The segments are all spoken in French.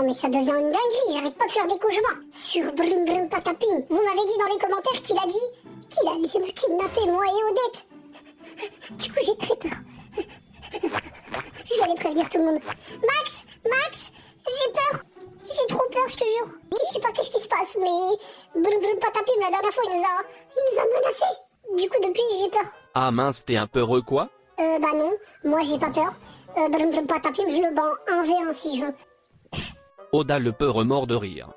mais ça devient une dinguerie, j'arrête pas de faire des cauchemars. Sur Brum Brum Patapim, vous m'avez dit dans les commentaires qu'il a dit qu'il allait me kidnapper, moi et Odette. Du coup, j'ai très peur. Je vais aller prévenir tout le monde. Max, j'ai peur. J'ai trop peur, je te jure. Je sais pas qu'est-ce qui se passe, mais Brum Brum Patapim, la dernière fois, il nous a menacés. Du coup, depuis, j'ai peur. Ah mince, t'es un peureux quoi? Bah non, moi j'ai pas peur. Brum Brum Patapim, je le bats en 1v1 si je veux. Oda le peureux mort de rire.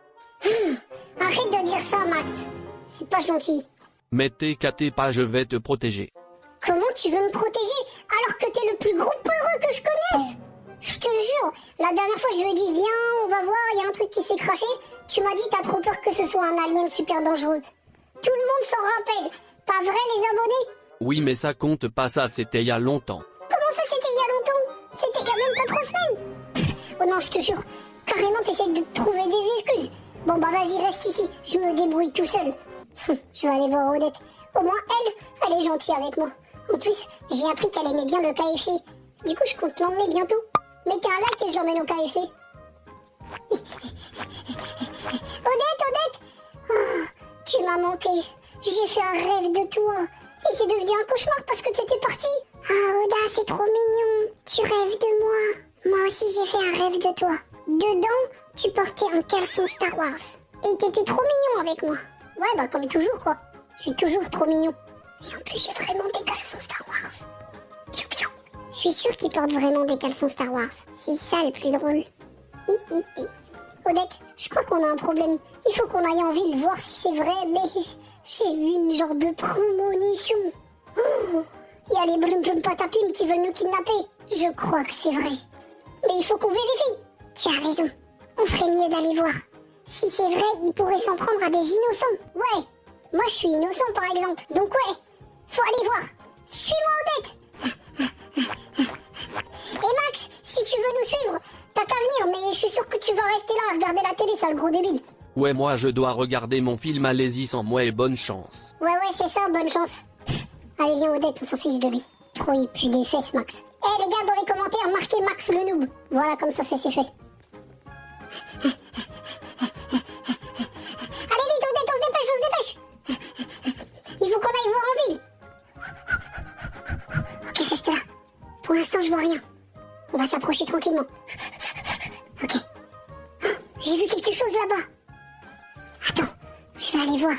Arrête de dire ça, Max. C'est pas gentil. Mais t'es pas, je vais te protéger. Comment tu veux me protéger alors que t'es le plus gros peureux que je connaisse? Je te jure, la dernière fois je lui ai dit viens, on va voir, il y a un truc qui s'est craché. Tu m'as dit t'as trop peur que ce soit un alien super dangereux. Tout le monde s'en rappelle. Pas vrai les abonnés? Oui mais ça compte pas, ça c'était il y a longtemps. Comment ça c'était il y a longtemps? C'était il y a même pas 3 semaines. Oh non, je te jure, carrément t'essayes de trouver des excuses. Bon bah vas-y, reste ici, je me débrouille tout seul. Je vais aller voir Odette. Au moins elle est gentille avec moi. En plus, j'ai appris qu'elle aimait bien le KFC. Du coup, je compte l'emmener bientôt. Mettez un like et je l'emmène au KFC. Odette! Oh, tu m'as manqué. J'ai fait un rêve de toi. Et c'est devenu un cauchemar parce que t'étais partie. Ah, Oda, c'est trop mignon. Tu rêves de moi. Moi aussi, j'ai fait un rêve de toi. Dedans, tu portais un caleçon Star Wars. Et t'étais trop mignon avec moi. Ouais, bah comme toujours, quoi. Je suis toujours trop mignon. Et en plus, j'ai vraiment des caleçons Star Wars. Piou piou. Je suis sûre qu'ils portent vraiment des caleçons Star Wars. C'est ça le plus drôle. Hi, hi, hi. Odette, je crois qu'on a un problème. Il faut qu'on aille en ville voir si c'est vrai, mais j'ai eu une genre de prémonition. Oh, il y a les Brum Brum Patapim qui veulent nous kidnapper. Je crois que c'est vrai. Mais il faut qu'on vérifie. Tu as raison. On ferait mieux d'aller voir. Si c'est vrai, ils pourraient s'en prendre à des innocents. Ouais. Moi, je suis innocent, par exemple. Donc ouais, faut aller voir. Suis-moi, Odette. Et Max, si tu veux nous suivre, t'as qu'à venir, mais je suis sûr que tu vas rester là à regarder la télé, sale gros débile. Ouais moi je dois regarder mon film, allez-y sans moi et bonne chance. Ouais, c'est ça, bonne chance. Allez, viens, Odette, on s'en fiche de lui. Trop, il pue des fesses, Max. Eh, les gars, dans les commentaires, marquez Max le noob. Voilà, comme ça, c'est fait. Allez, vite, Odette, on se dépêche. Il faut qu'on aille voir en ville. Ok, reste là. Pour l'instant, je vois rien. On va s'approcher tranquillement. Ok. Oh, j'ai vu quelque chose là-bas. Attends, je vais aller voir.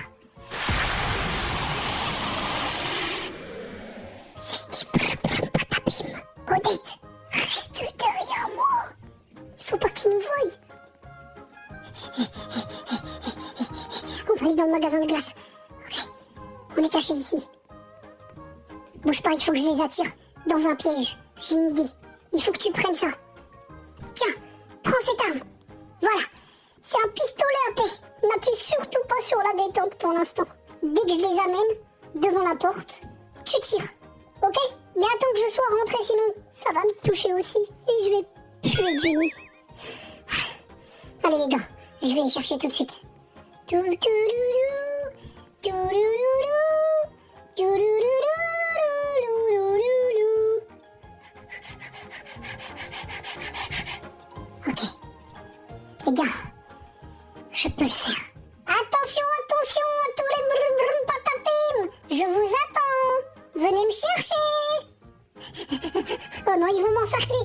C'est des Brum Patapim. Odette, reste derrière moi. Il faut pas qu'ils nous voient. On va aller dans le magasin de glace. Ok. On est caché ici. Bouge pas, il faut que je les attire dans un piège. J'ai une idée. Il faut que tu prennes ça. Tiens, prends cette arme. Voilà. C'est un pistolet à paix. N'appuie surtout pas sur la détente pour l'instant. Dès que je les amène devant la porte, tu tires. Ok? Mais attends que je sois rentré, sinon ça va me toucher aussi. Et je vais puer du nez. Allez les gars, je vais les chercher tout de suite. Ok. Les gars, je peux le faire. Attention à tous les Brum Brum Patapim. Je vous attends. Venez me chercher. Oh non, ils vont m'encercler.